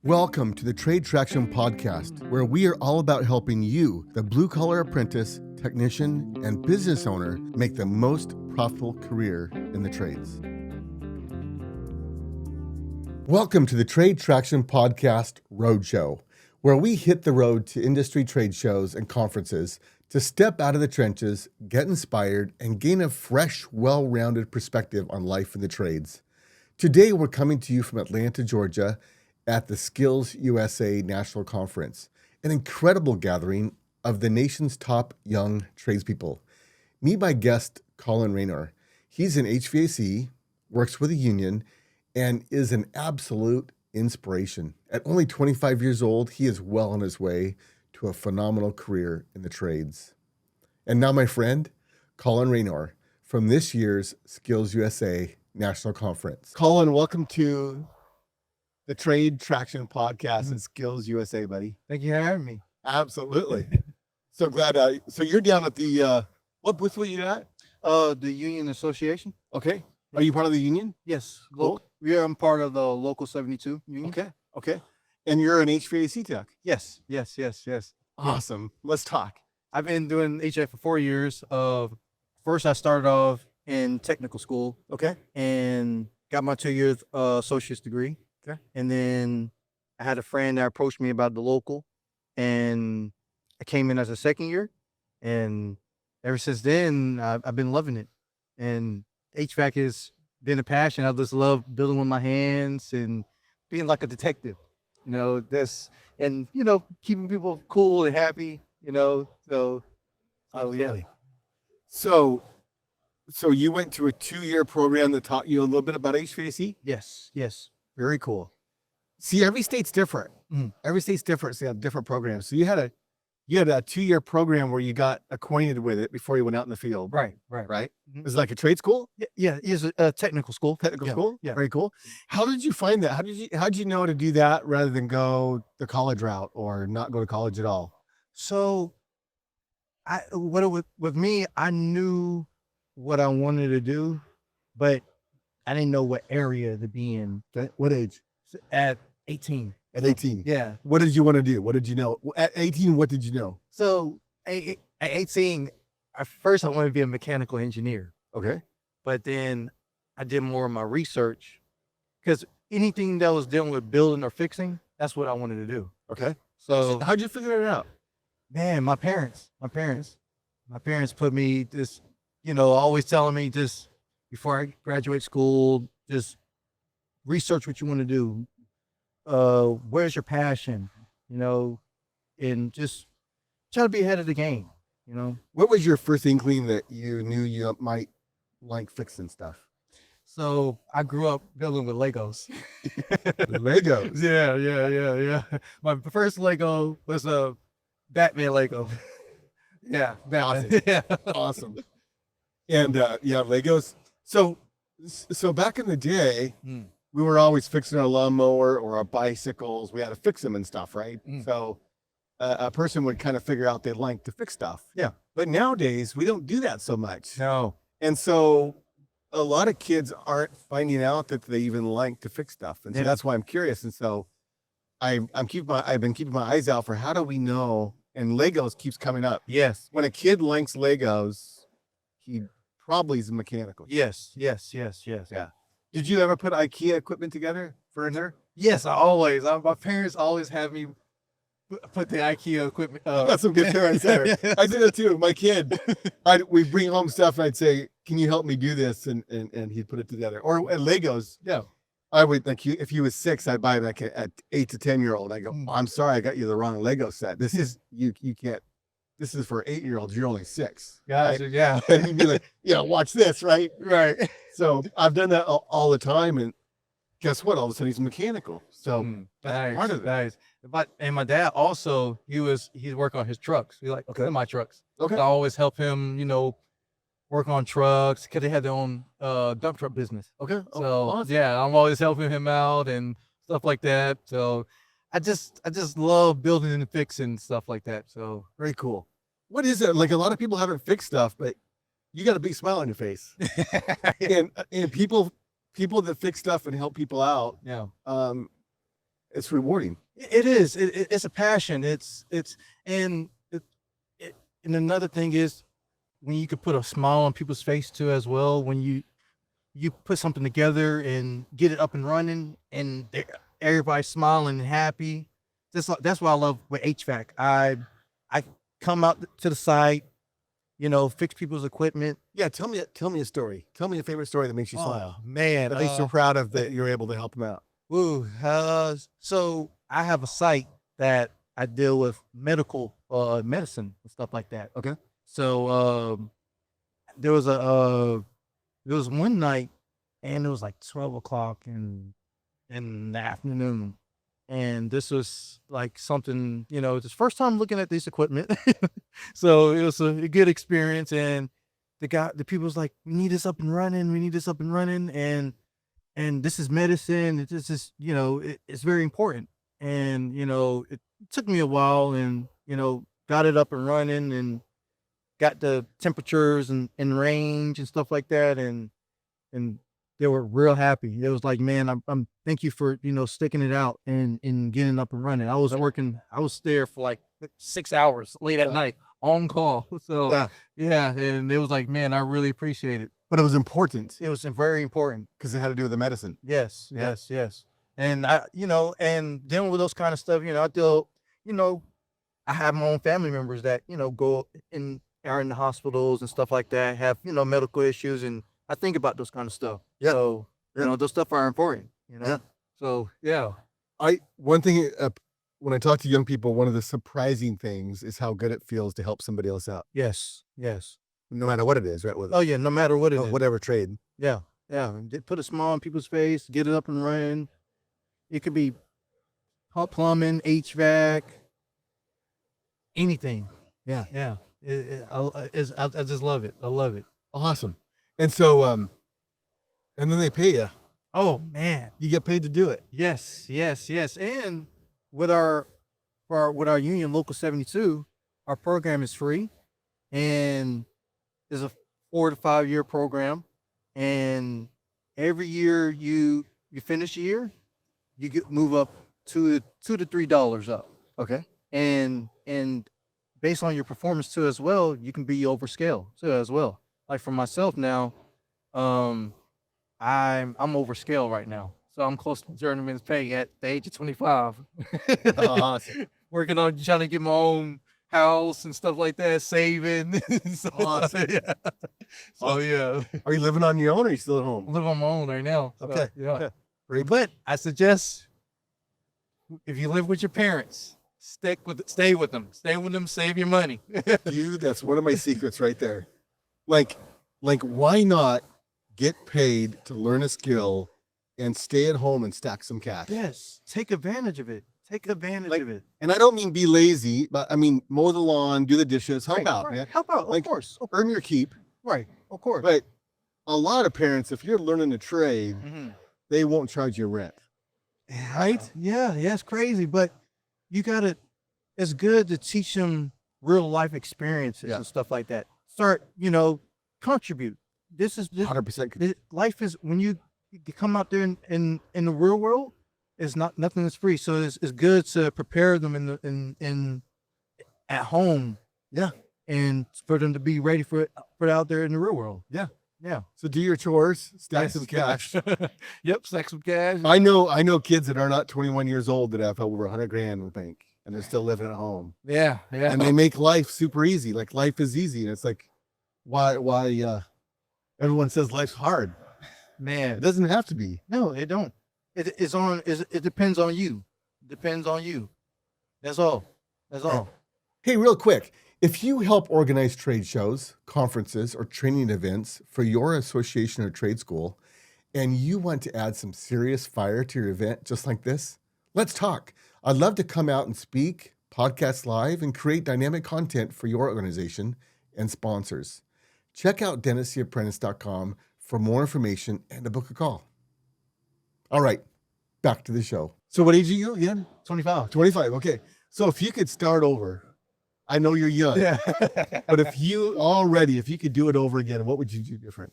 Welcome to the Trade Traction Podcast, where we are all about helping you, the blue-collar apprentice, technician, and business owner, make the most profitable career in the trades. Welcome to the Trade Traction Podcast Roadshow, where we hit the road to industry trade shows and conferences to step out of the trenches, get inspired, and gain a fresh, well-rounded perspective on life in the trades. Today, we're coming to you from Atlanta, Georgia, at the SkillsUSA National Conference, an incredible gathering of the nation's top young tradespeople. Meet my guest, Collin Raynor. He's an HVAC, works with a union, and is an absolute inspiration. At only 25 years old, he is well on his way to a phenomenal career in the trades. And now my friend, Collin Raynor, from this year's SkillsUSA National Conference. Collin, welcome to the Trade Traction Podcast and SkillsUSA, buddy. Thank you for having me. Absolutely. So glad. So you're down at the, what booth were you at? The Union Association. Okay. Are you part of the union? Yes. Cool. I'm part of the Local 72 Union. Okay. Okay. And you're an HVAC tech? Yes. Awesome. Let's talk. I've been doing HVAC for 4 years. First, I started off in technical school. Okay. And got my 2 years associate's degree. Okay. And then I had a friend that approached me about the local, and I came in as a second year. And ever since then, I've been loving it. And HVAC has been a passion. I just love building with my hands and being like a detective, keeping people cool and happy, so. Oh, yeah. So you went to a 2-year program that taught you a little bit about HVAC? Yes. Very cool. See, every state's different. Every state's different. So you have different programs. So you had a 2-year program where you got acquainted with it before you went out in the field. Right. It was like a trade school? Yeah. It's a technical school. Technical school? Yeah. Very cool. How did you find that? How did you know to do that rather than go the college route or not go to college at all? So with me, I knew what I wanted to do, but I didn't know what area to be in. What age? At 18. At 18? Yeah. What did you want to do? What did you know? At 18, what did you know? So at 18, at first I wanted to be a mechanical engineer. Okay. But then I did more of my research, because anything that was dealing with building or fixing, that's what I wanted to do. Okay. So how'd you figure it out? Man, my parents put me this, always telling me, just before I graduate school, just research what you want to do. Where's your passion? And just try to be ahead of the game. What was your first inkling that you knew you might like fixing stuff? So I grew up building with Legos. Legos? Yeah. My first Lego was a Batman Lego. Yeah. Awesome. Yeah. Awesome. And Legos. So back in the day, we were always fixing our lawnmower or our bicycles. We had to fix them and stuff, right? So a person would kind of figure out they like to fix stuff. Yeah. But nowadays, we don't do that so much. No. And so a lot of kids aren't finding out that they even like to fix stuff. And so that's why I'm curious. And so I've been keeping my eyes out for how do we know, and Legos keeps coming up. Yes. When a kid likes Legos, he probably is a mechanical. Yes. Yeah. Did you ever put IKEA equipment together for her? Yes, my parents always have me put the IKEA equipment. That's some good parents there. I did it too. My kid, we'd bring home stuff and I'd say, can you help me do this? And he'd put it together. Or at Legos. Yeah. I would, like, if he was 6, I'd buy like an 8 to 10-year-old. I go, I'm sorry, I got you the wrong Lego set. This is, you can't, this is for 8-year-olds. You're only 6. Gotcha, right? yeah. And he'd be like, watch this, right? Right. So I've done that all the time. And guess what? All of a sudden he's mechanical. So that's part of it. Nice. And my dad also, he'd work on his trucks. He like semi trucks. Okay. So I always help him, work on trucks, because they had their own dump truck business. Okay. So awesome. yeah, I'm always helping him out and stuff like that. So I just love building and fixing stuff like that. So very cool. What is it? Like, a lot of people haven't fixed stuff, but you got a big smile on your face. And people that fix stuff and help people out. Yeah. It's rewarding. It is. It's a passion. And and another thing is when you could put a smile on people's face too as well. When you put something together and get it up and running, and everybody's smiling and happy. That's what I love with HVAC. I come out to the site, fix people's equipment. Yeah, tell me a story. Tell me a favorite story that makes you smile. Man, At least you're proud of that you're able to help them out. woo. So I have a site that I deal with medical medicine and stuff like that. Okay. So there was one night, and it was like 12 o'clock in the afternoon, and this was like something, it's the first time looking at this equipment. So it was a good experience, and the people was like, we need this up and running, and this is medicine. This is, it's very important. And, it took me a while, and, got it up and running, and got the temperatures and range and stuff like that. And they were real happy. It was like, man, I'm thank you for, sticking it out and getting up and running. I was there for like 6 hours late at night on call. So yeah. And it was like, man, I really appreciate it. But it was important It was very important. because it had to do with the medicine. Yes. Yeah. Yes. And and dealing with those kind of stuff, I have my own family members that, go in, are in the hospitals and stuff like that, have, medical issues. And I think about those kind of stuff. Yeah. So, those stuff are important, Yeah. So, yeah. One thing when I talk to young people, one of the surprising things is how good it feels to help somebody else out, Yes. no matter what it is, right? With Oh, yeah. No matter what it is. whatever trade. Yeah. Put a smile on people's face, get it up and running. It could be hot plumbing, HVAC, anything. Yeah. I just love it. I love it. Awesome. And so, and then they pay you. Oh man. You get paid to do it. Yes. And with our union Local 72, our program is free, and it's a 4 to 5 year program. And every year you finish a year, you move up $2 to $3 up. Okay. And based on your performance too as well, you can be over scale too as well. Like for myself now, I'm over scale right now. So I'm close to journeyman's pay at the age of 25. Awesome. Working on trying to get my own house and stuff like that, saving. So, Awesome. yeah. So yeah. Are you living on your own or are you still at home? I live on my own right now. So, Okay. yeah. Okay. But I suggest if you live with your parents, stay with them, save your money. Dude, that's one of my secrets right there. Like why not get paid to learn a skill and stay at home and stack some cash? Yes. Take advantage of it. of it. And I don't mean be lazy, but I mean mow the lawn, do the dishes, help out, man. Help out, Like, of course. Earn your keep. Right. Of course. But a lot of parents, if you're learning a trade, Mhm. they won't charge you rent. Right? Yeah, it's crazy, but it's good to teach them real life experiences Yeah. and stuff like that. Start, contribute. This 100%. life is when you come out there in the real world, nothing is free. So it's good to prepare them in at home. Yeah. And for them to be ready for it out there in the real world. Yeah. Yeah. So do your chores, stack some cash. Yep, stack some cash. I know kids that are not 21 years old that have over 100 grand in the bank and they're still living at home. Yeah. And they make life super easy. Like life is easy. And it's like, why everyone says life's hard. Man, It doesn't have to be. no, it don't. It depends on you. Depends on you. That's all. Hey, real quick, if you help organize trade shows, conferences, or training events for your association or trade school, and you want to add some serious fire to your event just like this, let's talk. I'd love to come out and speak, podcast live, and create dynamic content for your organization and sponsors. Check out dentistryapprentice.com for more information and to book a call. All right, back to the show. So what age are you again? 25. 25, okay. So if you could start over, I know you're young, Yeah. but if you could do it over again, what would you do different?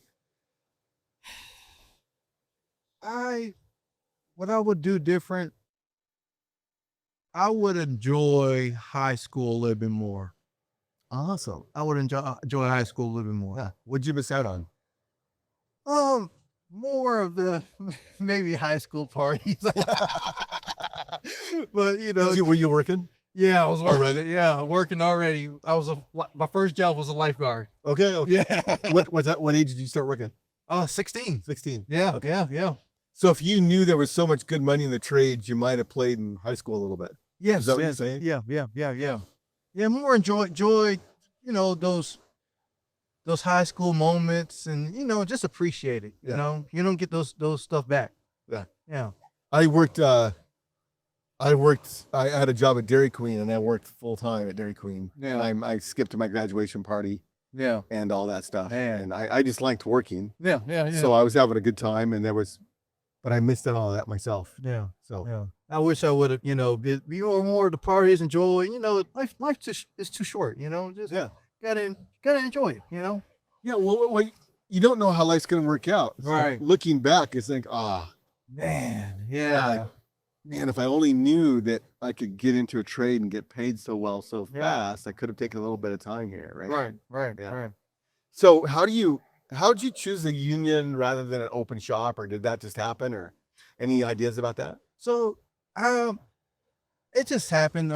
What I would do different, I would enjoy high school a little bit more. Awesome. I would enjoy high school a little bit more. Yeah. What'd you miss out on? More of the maybe high school parties. But Were you working? yeah, I was working. Yeah, working already. My first job was a lifeguard. Okay. Yeah. What age did you start working? 16. 16. Yeah, Okay. yeah. So if you knew there was so much good money in the trades, you might have played in high school a little bit. Yes, Is that what you're yes. saying? Yeah. Yeah, more enjoy, those high school moments, and just appreciate it. Yeah. You don't get those stuff back. Yeah. Yeah. I had a job at Dairy Queen, and I worked full time at Dairy Queen. Yeah. And I skipped my graduation party Yeah. and all that stuff. Man. And I just liked working. Yeah. So I was having a good time, and but I missed out all that myself. Yeah. So Yeah. I wish I would have, be more of the parties, enjoy. Life is too short. Just gotta enjoy it. yeah, well, you don't know how life's gonna work out. So Right. looking back, it's like, Man. Yeah. man, if I only knew that I could get into a trade and get paid so well so Yeah. fast, I could have taken a little bit of time here, right? Right. Yeah. Right. So how'd you choose a union rather than an open shop, or did that just happen, or any ideas about that? So, it just happened.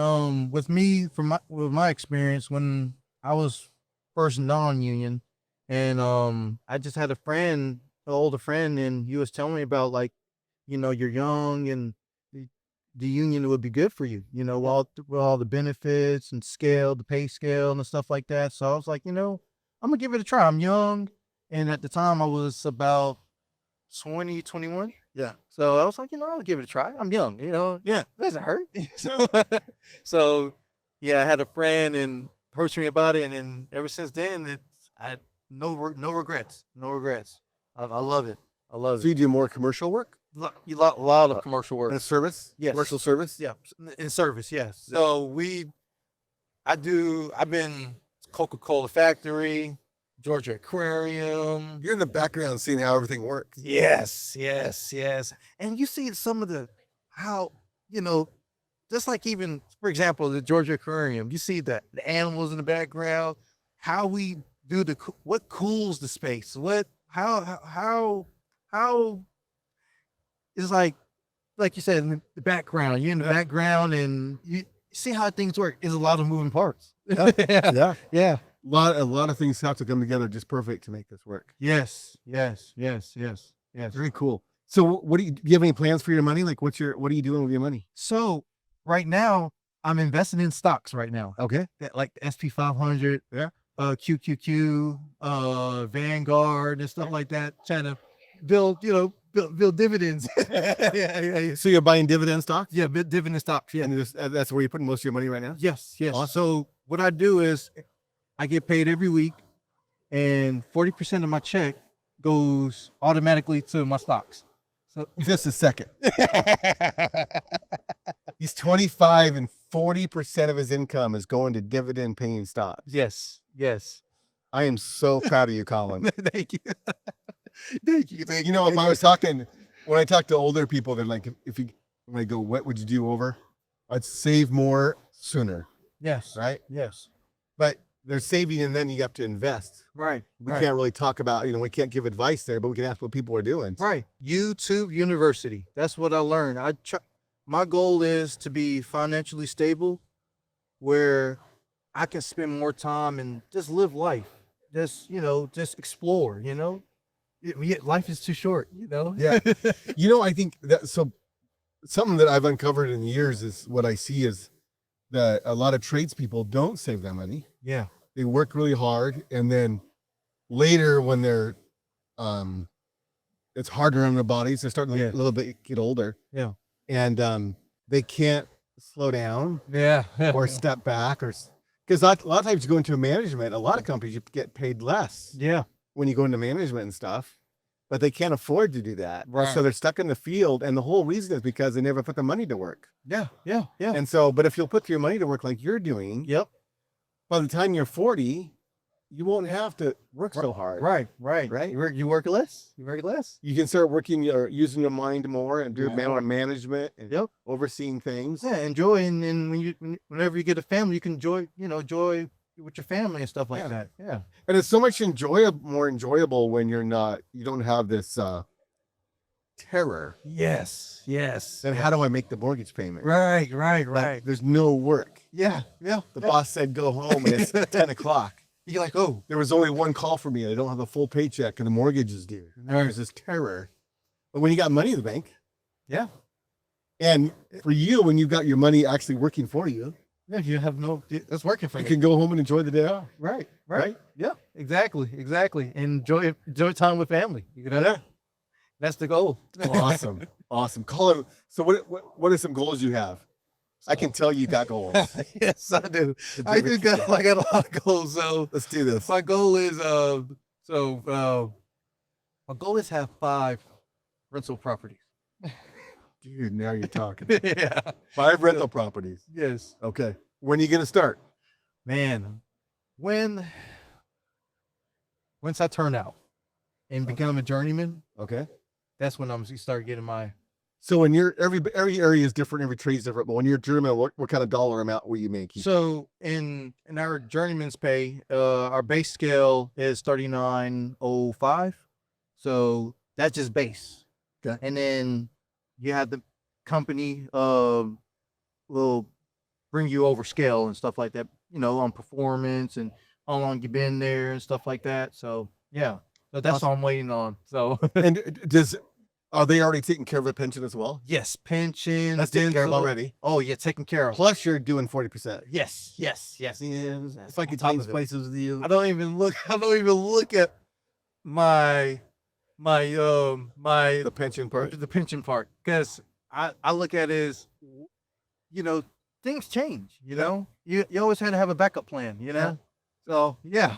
With me, with my experience when I was first non-union, and I just had an older friend, and he was telling me about, like, you're young, and the union would be good for you. With all the benefits and the pay scale and stuff like that. So I was like, I'm gonna give it a try. I'm young, and at the time I was about 20, 21. Yeah. So I was like, I'll give it a try. I'm young, Yeah. it doesn't hurt. So yeah, I had a friend and approached me about it, and then ever since then, I had no regrets. No regrets. I love it. I love So you do more commercial work a lot of commercial work. and service? Yes. Commercial service? Yeah, in service, yes. So I've been Coca-Cola factory, Georgia Aquarium. You're in the background seeing how everything works. Yes. And you see some of how, just like, even, for example, the Georgia Aquarium, you see the animals in the background, how we do what cools the space, how it's like you said, in the background, you're in the background, and you see how things work. There's a lot of moving parts. Yeah. Yeah. A lot of things have to come together just perfect to make this work. Yes. Very cool. So do you have any plans for your money? Like what are you doing with your money? So right now I'm investing in stocks right now. Okay. Like the SP 500, Yeah. QQQ, Vanguard and stuff like that, trying to build dividends. Yeah. So you're buying dividend stocks? Yeah, dividend stocks. Yeah. And that's where you're putting most of your money right now? Yes. Awesome. So what I do is I get paid every week, and 40% of my check goes automatically to my stocks. So Just a second. He's 25 and 40% of his income is going to dividend paying stocks. yes. I am so proud of you, Collin. Thank you. When I talk to older people, they're like, when I go, what would you do over? I'd save more sooner, Yes. right? Yes. But they're saving, and then you have to invest. Right. We can't really talk about, we can't give advice there, but we can ask what people are doing. Right. YouTube University. That's what I learned. My goal is to be financially stable, where I can spend more time and just live life. Just explore, life is too short, Yeah. I think something that I've uncovered in the years is what I see is that a lot of tradespeople don't save their money. Yeah. They work really hard, and then later when they're it's harder on their bodies, they're starting to Yeah. a little bit get older. Yeah. And they can't slow down Yeah. or step back, or because a lot of times you go into management, a lot of companies you get paid less Yeah. when you go into management and stuff, but they can't afford to do that. Right. So they're stuck in the field, and the whole reason is because they never put the money to work. Yeah. And so, but if you'll put your money to work like you're doing, Yep. by the time you're 40, you won't have to work so hard. Right. You work less. You can start working or using your mind more and do management and overseeing things. Yeah, enjoy, and whenever you get a family, you can enjoy with your family and stuff like that. Yeah. And it's so much more enjoyable when you don't have this terror. Yes. Then how do I make the mortgage payment? Right. Like, there's no work. Yeah. The boss said go home and it's 10 o'clock. You're like, oh, There was only one call for me. I don't have a full paycheck and the mortgage is due. And there's this terror. But when you got money in the bank. yeah. And for you, when you've got your money actually working for you, Yeah, you have that's working for you you. can go home and enjoy the day off. Right. Yeah, exactly. Enjoy time with family. That's the goal. Awesome. Collin, so what are some goals you have? I can tell you got goals. Yes, I do. I got a lot of goals. So Let's do this. my goal is my goal is have 5 rental properties. Dude, now you're talking. Yeah. 5 rental properties. Yes. Okay. When are you going to start? Man, once I turn out and become a journeyman, Okay. that's when I'm gonna start getting my. So when every area is different, every trade is different, but when you're German, what kind of dollar amount will you make? So in our journeyman's pay, our base scale is 39.05. So that's just base. Okay. And then you have the company will bring you over scale and stuff like that, on performance and how long you've been there and stuff like that. So yeah. So that's all I'm waiting on. So And are they already taking care of a pension as well? yes, pension. That's taken care of dental. already. Oh yeah, taken care of. Plus you're doing 40%. Yes. If I could On top change of it. places with you. I don't even look at my The pension part. the pension part, because I look at it as, things change. You always had to have a backup plan. So yeah.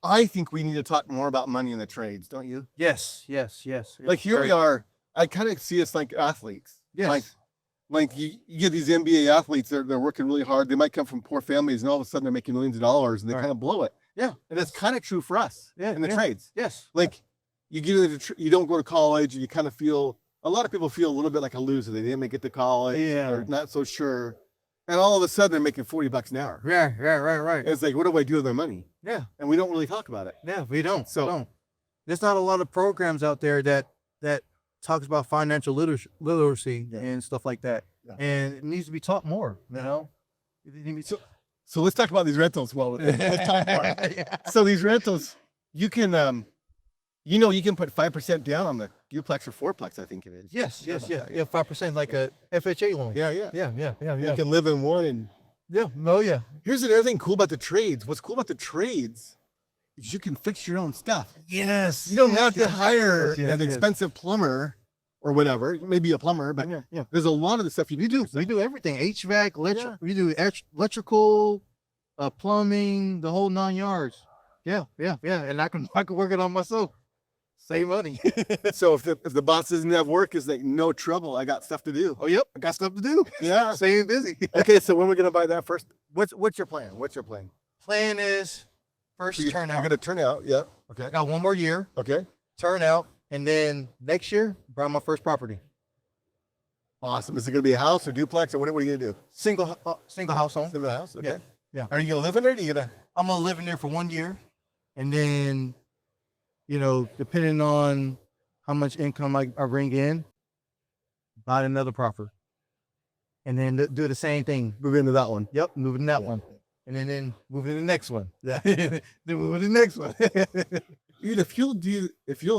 I think we need to talk more about money in the trades, don't you? Yes. Like here we are. I kind of see us like athletes. Yes. Like you get these NBA athletes, they're working really hard. They might come from poor families and all of a sudden they're making millions of dollars and they Right. kind of blow it. Yeah. And that's kind of true for us in the trades. Yes. Like you don't go to college and you kind of feel, a lot of people feel a little bit like a loser. They didn't make it to college. Yeah. They're not so sure. And all of a sudden they're making $40 an hour. Yeah. Right. And it's like, what do I do with their money? Yeah. And we don't really talk about it. Yeah. We don't. So- We don't. There's not a lot of programs out there that talks about financial literacy and stuff like that. Yeah. And it needs to be taught more. It needs to be So let's talk about these rentals. Well, let's talk more. Yeah. So these rentals, you can, you can put 5% down on the duplex or fourplex, I think it is. Yes. 5% like a FHA loan. Yeah. Yeah. You can live in one. And Yeah. No, yeah. here's another thing cool about the trades. What's cool about the trades is you can fix your own stuff. Yes. You don't have to hire yes, an yes. expensive plumber or whatever. Maybe a plumber, but Yeah. there's a lot of the stuff you do. We do everything. HVAC, we do electrical, plumbing, the whole 9 yards. Yeah. And I can work it on myself. Save money. So if the boss doesn't have work, it's like no trouble. I got stuff to do. Oh, yep. I got stuff to do. Yeah. Staying busy. Okay, so when we're gonna buy that first? What's your plan? Plan is first You're turn out. gonna turn out. Yeah. I Okay. got one more year, Okay. turn out, and then next year, buy my first property. Awesome. Is it gonna be a house or duplex or what are you gonna do? Single house home. Live in a house. Okay. Yeah. Are you gonna live in there? Or are you gonna? I'm gonna live in there for 1 year, and then, depending on how much income I bring in, buy another property, and then do the same thing. Move into that one. Yep, moving that one, and then move to the next one. Then move to the next one. Dude, if you'll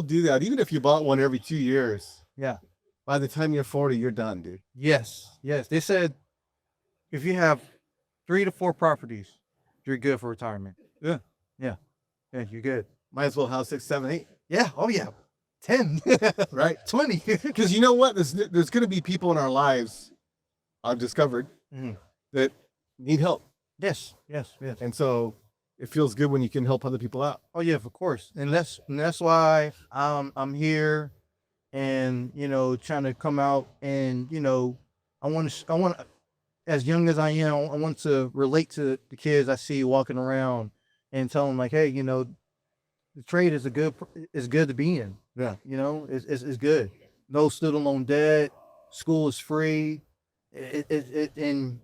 do that, even if you bought one every 2 years, Yeah. by the time you're 40, you're done, dude. Yes. They said if you have 3 to 4 properties, you're good for retirement. Yeah. Yeah, you're good. Might as well have 6, 7, 8. Yeah. Oh yeah. 10. Right. 20. Because you know what? There's gonna be people in our lives, I've discovered, Mhm. that need help. Yes. And so it feels good when you can help other people out. Oh yeah, of course. And that's why I'm here, and trying to come out, and I want as young as I am, I want to relate to the kids I see walking around and tell them like, hey, the trade is good to be in. Yeah. It's good. No student loan debt. School is free. And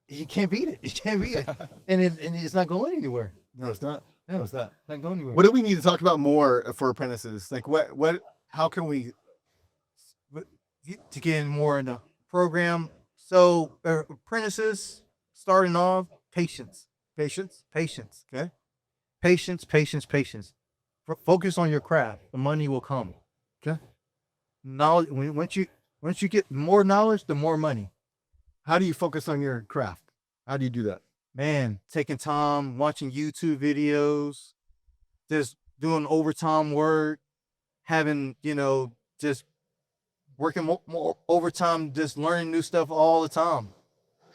you can't beat it. You can't beat it. And it's not going anywhere. No, it's not. No, it's not going anywhere. What do we need to talk about more for apprentices? Like how can we? To get in more in the program? So apprentices starting off, patience. Okay. Patience. Focus on your craft. The money will come. Okay. Knowledge. Once you get more knowledge, the more money. How do you focus on your craft? How do you do that? Man, taking time, watching YouTube videos, just doing overtime work, having, just working more overtime, just learning new stuff all the time.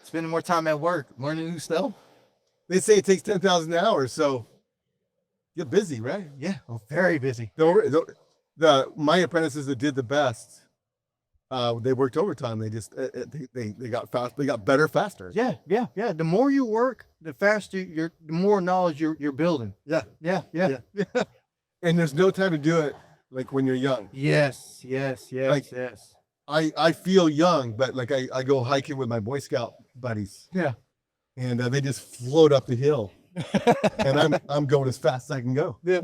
Spending more time at work, learning new stuff. They say it takes 10,000 hours, so you're busy, right? Yeah, very busy. My apprentices that did the best, they worked overtime. They just they got fast. They got better faster. Yeah. The more you work, the faster the more knowledge you're building. Yeah. Yeah. And there's no time to do it like when you're young. Yes. I feel young, but like I go hiking with my Boy Scout buddies. Yeah. And they just float up the hill, and I'm going as fast as I can go. Yeah.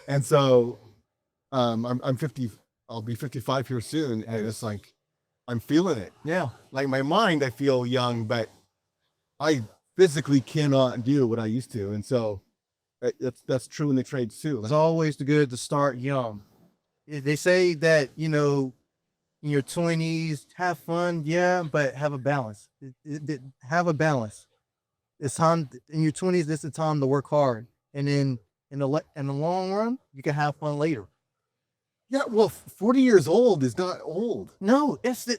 And so, I'm 50. I'll be 55 here soon, and it's like I'm feeling it. Yeah. Like my mind, I feel young, but I physically cannot do what I used to, and so that's true in the trades too. It's always good to start young. They say that, in your 20s, have fun, yeah, but have a balance. Have a balance. It's time in your 20s. This is the time to work hard, and then in the long run, you can have fun later. Yeah, well, 40 years old is not old. No, it's the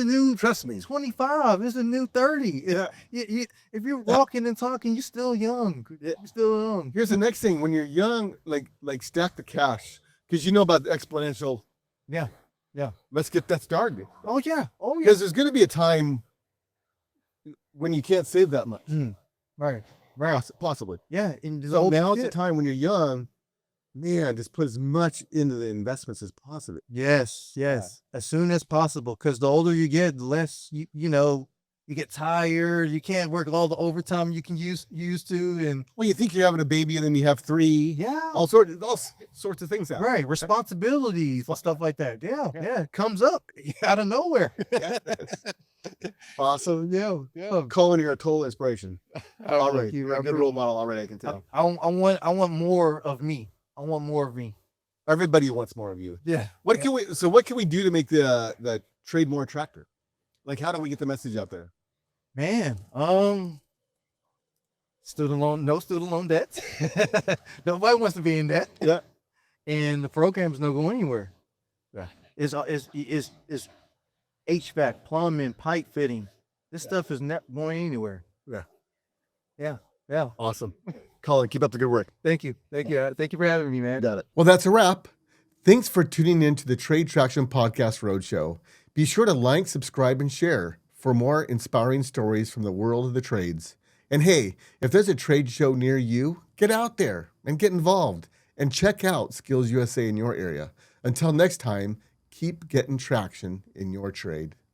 new. Trust me. 25. It's the new 30. Yeah. If you're walking and talking, you're still young. You're still young. Here's the next thing: when you're young, like stack the cash, because you know about the exponential. Yeah. Let's get that started. Oh yeah. Because there's going to be a time when you can't save that much. Right. Possibly. Yeah. And So now's the time when you're young. Man, just put as much into the investments as possible. Yes. Yeah. As soon as possible, because the older you get, the less you get tired. You can't work all the overtime you can used to, and Well, you think you're having a baby, and then you have 3. yeah, All sorts of things happen. right, responsibilities and stuff like that. Yeah, it comes up out of nowhere. Awesome. Yeah. Collin, you're a total inspiration. Alright, You're a good role model already. I can tell. I want more of me. I want more of me. Everybody wants more of you. Yeah. What can we do to make the trade more attractive? Like, how do we get the message out there? Man, no student loan debt. Nobody wants to be in debt. Yeah. And the program's not going anywhere. Yeah. Is HVAC, plumbing, pipe fitting. This stuff is not going anywhere. Yeah. Awesome. Collin, keep up the good work. Thank you. Thank you for having me, man. Got it. Well, that's a wrap. Thanks for tuning in to the Trade Traction Podcast Roadshow. Be sure to like, subscribe, and share for more inspiring stories from the world of the trades. And hey, if there's a trade show near you, get out there and get involved and check out SkillsUSA in your area. Until next time, keep getting traction in your trade.